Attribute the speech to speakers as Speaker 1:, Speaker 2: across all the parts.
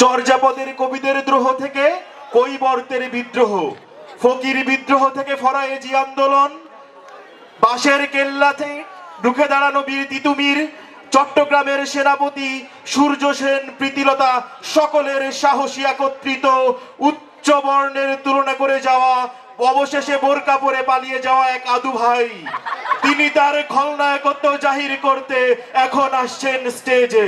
Speaker 1: চর্যাপদের কবিদের দ্রোহ থেকে কৈবর্তের বিদ্রোহ, ফকির বিদ্রোহ থেকে ফরায়েজি আন্দোলন, বাঁশের কেল্লাতে রুখে দাঁড়ানো বীর তিতুমির, চট্টগ্রামের সেনাপতি সূর্য সেন, প্রীতিলতা, সকলের সাহসী একত্রিত উচ্চ বর্ণের তুলনা করে যাওয়া, অবশেষে বোরকা পরে পালিয়ে যাওয়া এক আদু ভাই, তিনি তার খলনায়কত্ব জাহির করতে এখন আসছেন স্টেজে।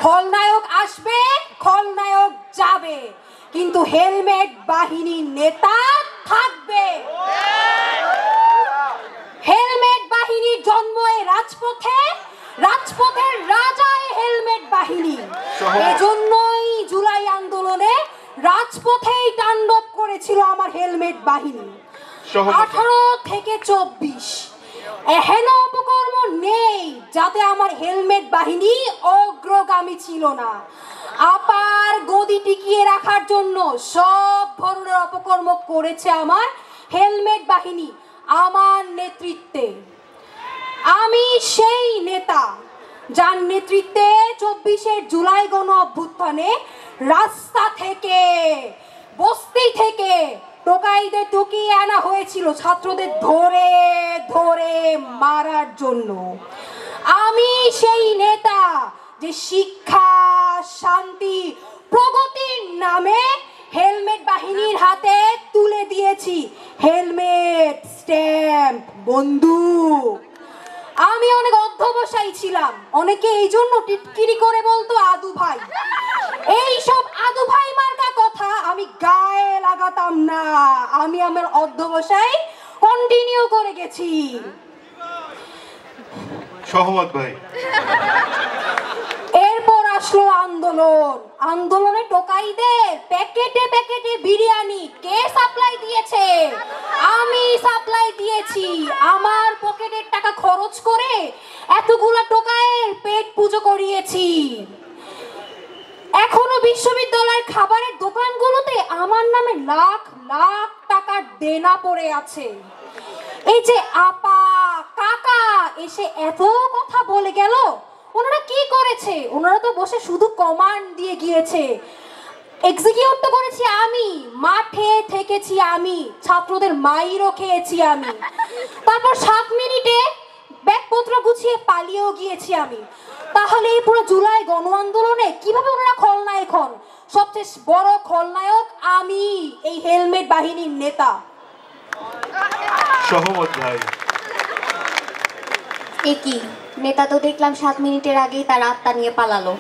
Speaker 2: খলনায়ক আসবে, খলনায়ক যাবে, কিন্তু হেলমেট বাহিনীর নেতা থাকবে। হেলমেট বাহিনীর জন্ম এই রাজপথে, রাজপথের রাজা হেলমেট বাহিনী। এজন্যই জুলাই আন্দোলনে রাজপথেই তাণ্ডব করেছিল আমার হেলমেট বাহিনী। 18 থেকে 24 এহেন অপকর্ম নেই যাতে আমার হেলমেট বাহিনী অগ্রগামী ছিল না। আপার গদি টিকিয়ে রাখার জন্য সব ধরনের অপকর্ম করেছে আমার হেলমেট বাহিনী আমার নেতৃত্বে। আমি সেই নেতা যার নেতৃত্বে 24 জুলাই গণ অভ্যুত্থানে রাস্তা থেকে, বস্তি থেকে টোকাইদের টকিয়ে আনা হয়েছিল ছাত্রদের ধরে ধরে মারার জন্য। আমি সেই নেতা যে শিক্ষা, শান্তি, প্রগতির নামে হেলমেট বাহিনীর হাতে তুলে দিয়েছি হেলমেট, স্ট্যাম্প, বন্দুক। আমি অনেক অধ্যবসায়ী ছিলাম, অনেকে এই জন্য টিটকিরি করে বলতো আদু ভাই। এই সব আদু ভাই মার্কা কথা আমি গায়ে লাগাতাম না, আমি আমার অধ্যবসায় কন্টিনিউ করে গেছি।
Speaker 1: সহমত ভাই।
Speaker 2: এরপর আসলো আন্দোলন। আন্দোলনে টোকাইদের প্যাকেটে প্যাকেটে বিরিয়ানি কে সাপ্লাই দিয়েছে? আমি সাপ্লাই দিয়েছি। আমার পকেটের টাকা খরচ করে এতগুলা টোকাইয়ের পেট পুজো করিয়েছি। এখনো বিশ্ববিদ্যালয়ের খাবারের দোকানগুলোতে আমার নামে লাখ লাখ টাকার দেনা পড়ে আছে। এই যে আপা, কাকা এসে এত কথা বলে গেল, ওনারা কি করেছে? ওনারা তো বসে শুধু কমান্ড দিয়ে গিয়েছে। এক্সিকিউট তো করেছি আমি, মাঠে থেকেছি আমি, ছাত্রদের মাইরও খেয়েছি আমি। তারপর 7 মিনিটে ব্যাগপত্র গুছিয়ে পালিয়েও গিয়েছি আমি। তাহলে এই পুরো জুলাই গণ আন্দোলনে কিভাবে ওনারা খলনায়ক হন? সবচেয়ে বড় খলনায়ক আমি, এই হেলমেট বাহিনীর নেতা।
Speaker 1: সহমত ভাই।
Speaker 3: একই নেতা তো দেখলাম 7 মিনিটের আগেই তার আত্মা নিয়ে পালালো।